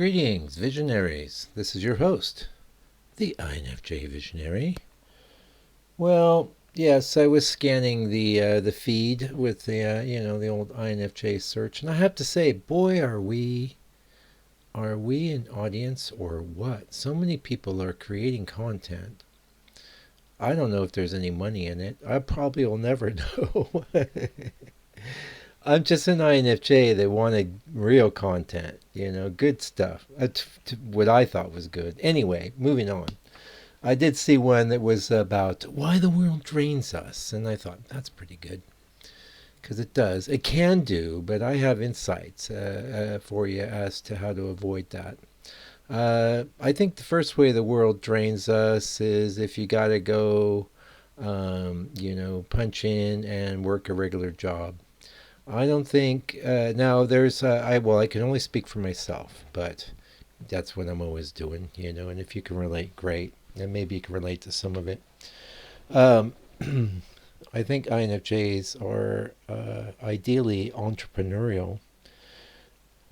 Greetings, visionaries. This is your host, the INFJ Visionary. Well, yes, I was scanning the feed with the old INFJ search, and I have to say, boy, are we an audience or what? So many people are creating content. I don't know if there's any money in it. I probably will never know. I'm just an INFJ that wanted real content, good stuff. What I thought was good. Anyway, moving on. I did see one that was about why the world drains us, and I thought that's pretty good because it does. It can do, but I have insights for you as to how to avoid that. I think the first way the world drains us is if you got to go, punch in and work a regular job. I don't think now there's I can only speak for myself, but that's what I'm always doing, and if you can relate, great, and maybe you can relate to some of it. Um, I think INFJs are ideally entrepreneurial.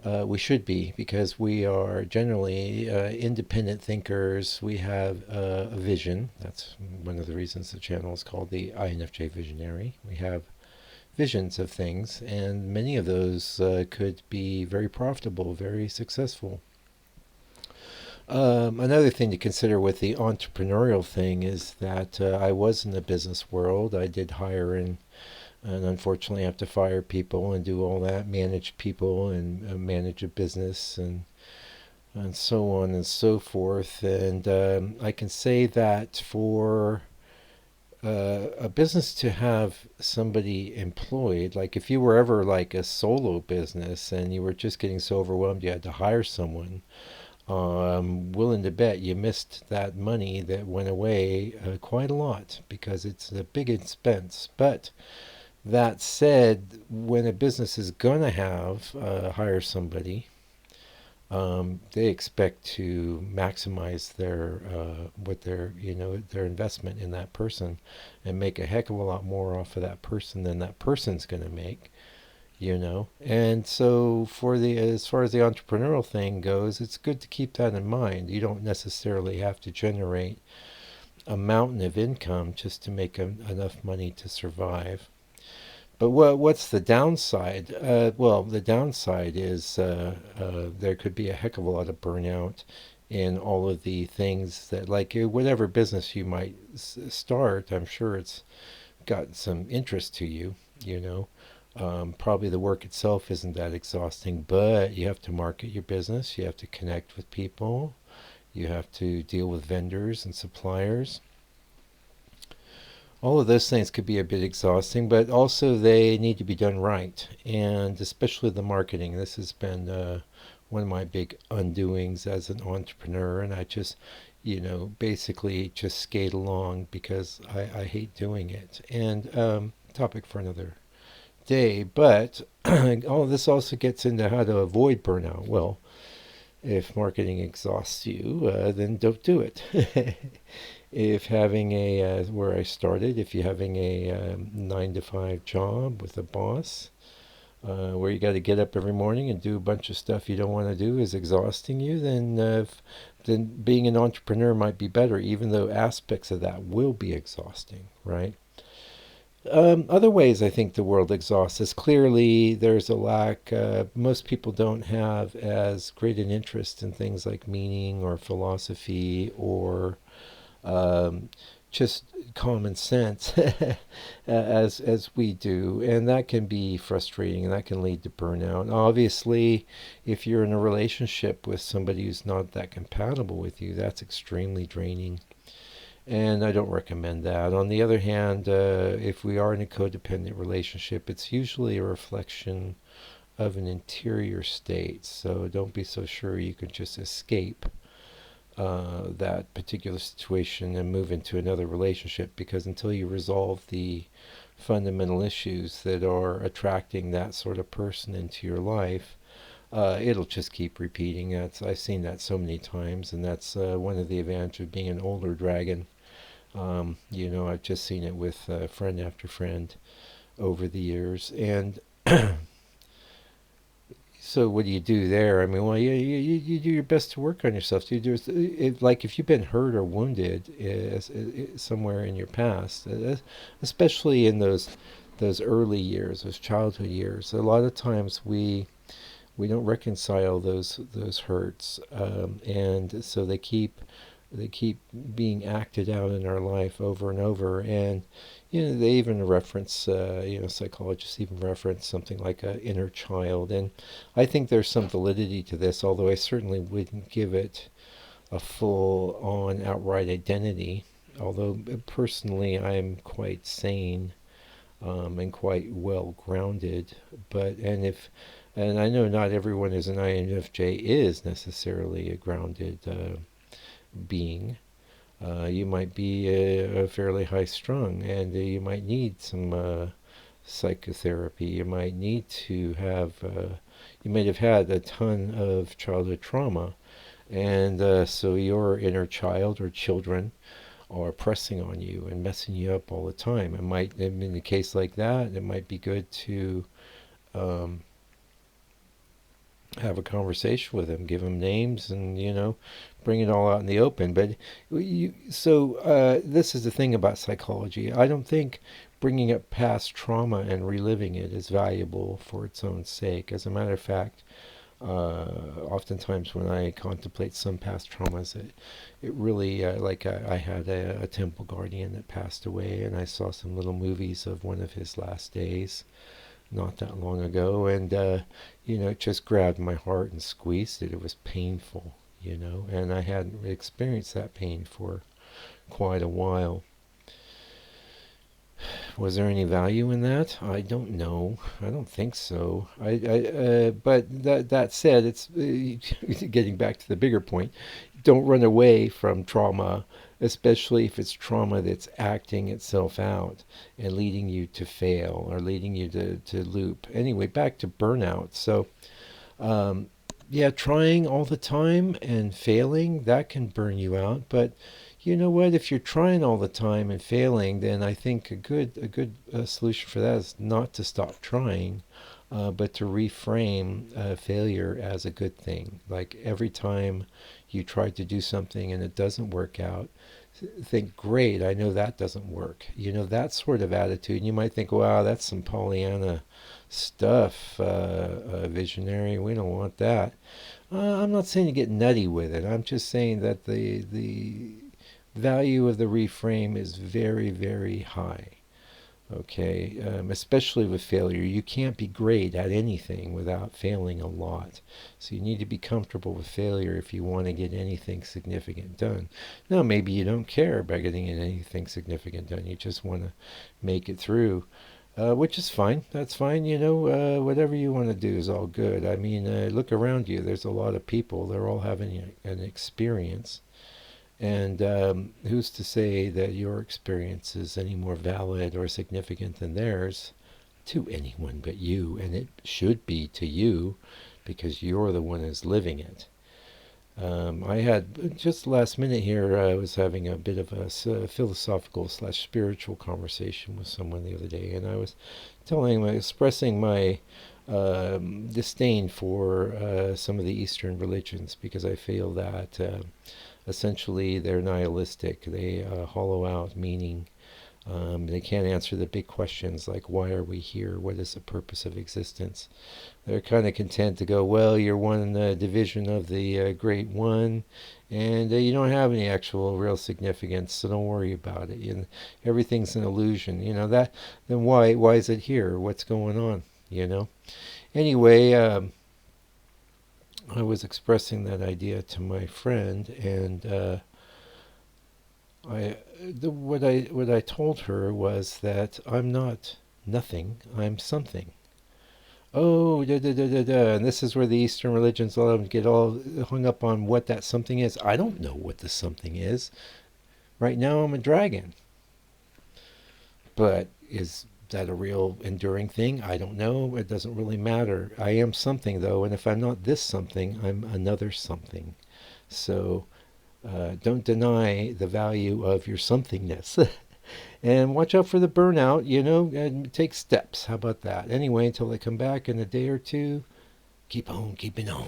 We should be because we are generally independent thinkers. We have a vision. That's one of the reasons the channel is called the INFJ Visionary. We have visions of things, and many of those could be very profitable, very successful. Another thing to consider with the entrepreneurial thing is that I was in the business world. I did hire and unfortunately have to fire people and do all that, manage people and manage a business and so on and so forth. And I can say that for a business to have somebody employed, like if you were ever like a solo business and you were just getting so overwhelmed you had to hire someone, I'm willing to bet you missed that money that went away quite a lot because it's a big expense. But that said, when a business is going to have hire somebody, they expect to maximize their investment in that person and make a heck of a lot more off of that person than that person's going to make. And so as far as the entrepreneurial thing goes, it's good to keep that in mind. You don't necessarily have to generate a mountain of income just to make enough money to survive. But what's the downside? Well, the downside is there could be a heck of a lot of burnout in all of the things that, like whatever business you might start, I'm sure it's got some interest to you, you know. Probably the work itself isn't that exhausting, but you have to market your business, you have to connect with people, you have to deal with vendors and suppliers. All of those things could be a bit exhausting, but also they need to be done right. And especially the marketing. This has been one of my big undoings as an entrepreneur. And I just, basically just skate along because I hate doing it. And topic for another day. But all of this also gets into how to avoid burnout. Well, if marketing exhausts you, then don't do it. If having where I started, if you're having a 9 to 5 job with a boss, where you got to get up every morning and do a bunch of stuff you don't want to do is exhausting you, then being an entrepreneur might be better, even though aspects of that will be exhausting, right? Other ways I think the world exhausts us. Clearly, there's a lack. Most people don't have as great an interest in things like meaning or philosophy or um, just common sense as we do, and that can be frustrating, and that can lead to burnout. Obviously, if you're in a relationship with somebody who's not that compatible with you, that's extremely draining. And I don't recommend that. On the other hand, if we are in a codependent relationship, it's usually a reflection of an interior state. So don't be so sure you can just escape that particular situation and move into another relationship, because until you resolve the fundamental issues that are attracting that sort of person into your life, it'll just keep repeating. I've seen that so many times, and that's one of the advantages of being an older dragon. I've just seen it with friend after friend over the years. And So what do you do there? I mean, well, you do your best to work on yourself. You do like if you've been hurt or wounded somewhere in your past, especially in those early years, those childhood years. A lot of times we don't reconcile those hurts, and so they keep being acted out in our life over and over. And they even reference, psychologists even reference something like a inner child. And I think there's some validity to this, although I certainly wouldn't give it a full-on outright identity. Although personally, I'm quite sane, and quite well grounded. And I know not everyone is an INFJ is necessarily a grounded being. You might be a fairly high strung, and you might need some psychotherapy. You might need to have, you might have had a ton of childhood trauma, and so your inner child or children are pressing on you and messing you up all the time. It might, in a case like that, it might be good to um, have a conversation with them, give them names, and bring it all out in the open. But this is the thing about psychology. I don't think bringing up past trauma and reliving it is valuable for its own sake. As a matter of fact, oftentimes when I contemplate some past traumas, it really, like I had a temple guardian that passed away, and I saw some little movies of one of his last days not that long ago, and it just grabbed my heart and squeezed it. It was painful, and I hadn't experienced that pain for quite a while. Was there any value in that? I don't know. I don't think so. But that said, it's getting back to the bigger point. Don't run away from trauma, especially if it's trauma that's acting itself out and leading you to fail or leading you to loop. Anyway, back to burnout. So, yeah, trying all the time and failing, that can burn you out. But you know what? If you're trying all the time and failing, then I think a good solution for that is not to stop trying, but to reframe failure as a good thing. Like every time you try to do something and it doesn't work out, think, great, I know that doesn't work. That sort of attitude. And you might think, wow, that's some Pollyanna stuff, visionary. We don't want that. I'm not saying to get nutty with it. I'm just saying that the value of the reframe is very, very high. Okay, especially with failure. You can't be great at anything without failing a lot. So you need to be comfortable with failure if you want to get anything significant done. Now, maybe you don't care about getting anything significant done. You just want to make it through, which is fine. That's fine. Whatever you want to do is all good. I mean, look around you. There's a lot of people. They're all having an experience. And who's to say that your experience is any more valid or significant than theirs to anyone but you? And it should be to you because you're the one who's living it. I had just last minute here, I was having a bit of a philosophical / spiritual conversation with someone the other day, and I was expressing my disdain for some of the Eastern religions because I feel that essentially they're nihilistic. They hollow out meaning. They can't answer the big questions like, why are we here? What is the purpose of existence? They're kind of content to go, well, you're one division of the Great One, and you don't have any actual real significance, so don't worry about it. Everything's an illusion. Then why is it here? What's going on? Anyway, I was expressing that idea to my friend, and what I told her was that I'm not nothing, I'm something. Oh, da da da da da. And this is where the Eastern religions let them get all hung up on what that something is. I don't know what the something is. Right now, I'm a dragon. But is that a real enduring thing? I don't know. It doesn't really matter. I am something, though, and if I'm not this something, I'm another something. So don't deny the value of your somethingness. And watch out for the burnout, and take steps. How about that? Anyway, until I come back in a day or two, Keep on keeping on.